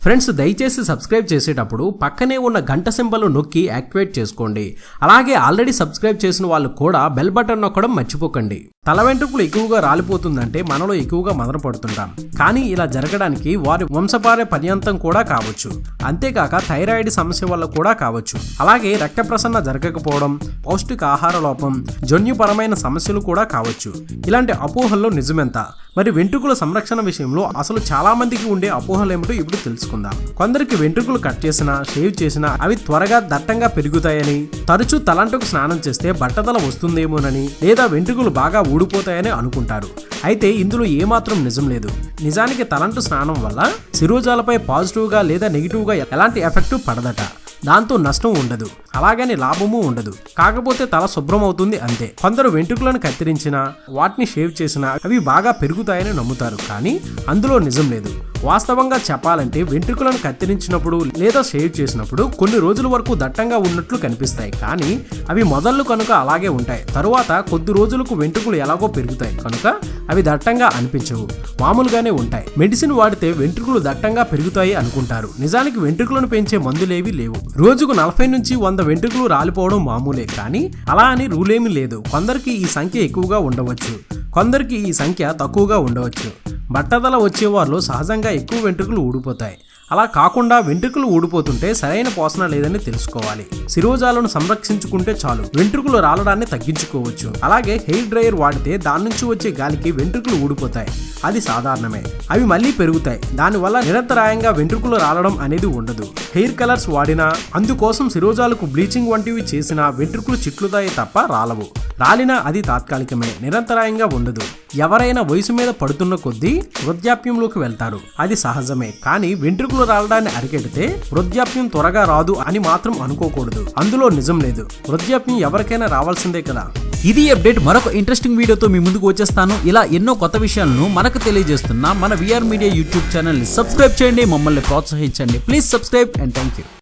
Friends దయచేసి subscribe చేసేటప్పుడు పక్కనే ఉన్న గంట సింబల్ నొక్కి యాక్టివేట్ చేసుకోండి. అలాగే ఆల్రెడీ సబ్స్క్రైబ్ చేసిన వాళ్ళు కూడా బెల్ బటన్ నొక్కడం మర్చిపోకండి. తల వెంట్రుకలు ఎక్కువగా రాలిపోతుందంటే మనలో ఎక్కువగా మదన పడుతుంటాం. కానీ ఇలా జరగడానికి వారి వంశపార్య పర్యంతం కూడా కావచ్చు. అంతేకాక థైరాయిడ్ సమస్య వల్ల కూడా కావచ్చు. అలాగే రక్త ప్రసరణ జరగకపోవడం, పౌష్టికాహార లోపం, జన్యుపరమైన సమస్యలు కూడా కావచ్చు. ఇలాంటి అపోహల్లో నిజమెంత? మరి వెంట్రుకల సంరక్షణ విషయంలో అసలు చాలా మందికి ఉండే అపోహలు ఏమిటో ఇప్పుడు తెలుసుకుందాం. కొందరికి వెంట్రుకలు కట్ చేసినా, షేవ్ చేసినా అవి త్వరగా దట్టంగా పెరుగుతాయని, తరచూ తలంటుకు స్నానం చేస్తే బట్టతల వస్తుందేమోనని, లేదా వెంట్రుకలు బాగా ఊడిపోతాయని అనుకుంటారు. అయితే ఇందులో ఏమాత్రం నిజం లేదు. నిజానికి తలంటు స్నానం వల్ల శిరోజాలపై పాజిటివ్గా లేదా నెగిటివ్గా ఎలాంటి ఎఫెక్ట్ పడదట. దాంతో నష్టం ఉండదు, అలాగని లాభము ఉండదు. కాకపోతే తల శుభ్రం అవుతుంది అంతే. కొందరు వెంట్రుకలను కత్తిరించినా, వాటిని షేవ్ చేసినా అవి బాగా పెరుగుతాయని నమ్ముతారు. కానీ అందులో నిజం లేదు. వాస్తవంగా చెప్పాలంటే వెంట్రుకలను కత్తిరించినప్పుడు లేదా షేవ్ చేసినప్పుడు కొన్ని రోజుల వరకు దట్టంగా ఉన్నట్లు కనిపిస్తాయి. కానీ అవి మొదళ్ళు కనుక అలాగే ఉంటాయి. తరువాత కొద్ది రోజులకు వెంట్రుకలు ఎలాగో పెరుగుతాయి కనుక అవి దట్టంగా అనిపించవు, మామూలుగానే ఉంటాయి. మెడిసిన్ వాడితే వెంట్రుకలు దట్టంగా పెరుగుతాయి అనుకుంటారు. నిజానికి వెంట్రుకలను పెంచే మందులేవి లేవు. రోజుకు 40 నుంచి 100 వెంట్రుకలు రాలిపోవడం మామూలే. కానీ అలా అని రూలేమీ లేదు. కొందరికి ఈ సంఖ్య ఎక్కువగా ఉండవచ్చు, కొందరికి ఈ సంఖ్య తక్కువగా ఉండవచ్చు. బట్టతల వచ్చేవారిలో సహజంగా ఎక్కువ వెంట్రుకలు ఊడిపోతాయి. అలా కాకుండా వెంట్రుకలు ఊడిపోతుంటే సరైన పోషణ లేదని తెలుసుకోవాలి. శిరోజాలను సంరక్షించుకుంటే చాలు వెంట్రుకలు రాలడాన్ని తగ్గించుకోవచ్చు. అలాగే హెయిర్ డ్రైయర్ వాడితే దాని నుంచి వచ్చే గాలికి వెంట్రుకలు ఊడిపోతాయి, అది సాధారణమే. అవి మళ్ళీ పెరుగుతాయి. దానివల్ల నిరంతరాయంగా వెంట్రుకలు రాలడం అనేది ఉండదు. హెయిర్ కలర్స్ వాడినా, అందుకోసం శిరోజాలకు బ్లీచింగ్ వంటివి చేసినా వెంట్రుకలు చిట్లుతాయి తప్ప రాలవు. రాలినా అది తాత్కాలికమే, నిరంతరాయంగా ఉండదు. ఎవరైనా వయసు మీద పడుతున్న కొద్దీ వృద్ధాప్యంలోకి వెళ్తారు, అది సహజమే. కానీ వెంట్రుకలు రాలడాన్ని అరికెడితే వృద్ధాప్యం త్వరగా రాదు అని మాత్రం అనుకోకూడదు. అందులో నిజం లేదు. వృద్ధాప్యం ఎవరికైనా రావాల్సిందే కదా. ఇది అప్డేట్. మరొక ఇంట్రెస్టింగ్ వీడియోతో మీ ముందుకు వచ్చేస్తాను. ఇలా ఎన్నో కొత్త విషయాలను మనకు తెలియజేస్తున్న మన విఆర్ మీడియా యూట్యూబ్ ఛానల్ ని సబ్స్క్రైబ్ చేయండి, మమ్మల్ని ప్రోత్సహించండి. Please subscribe and thank you.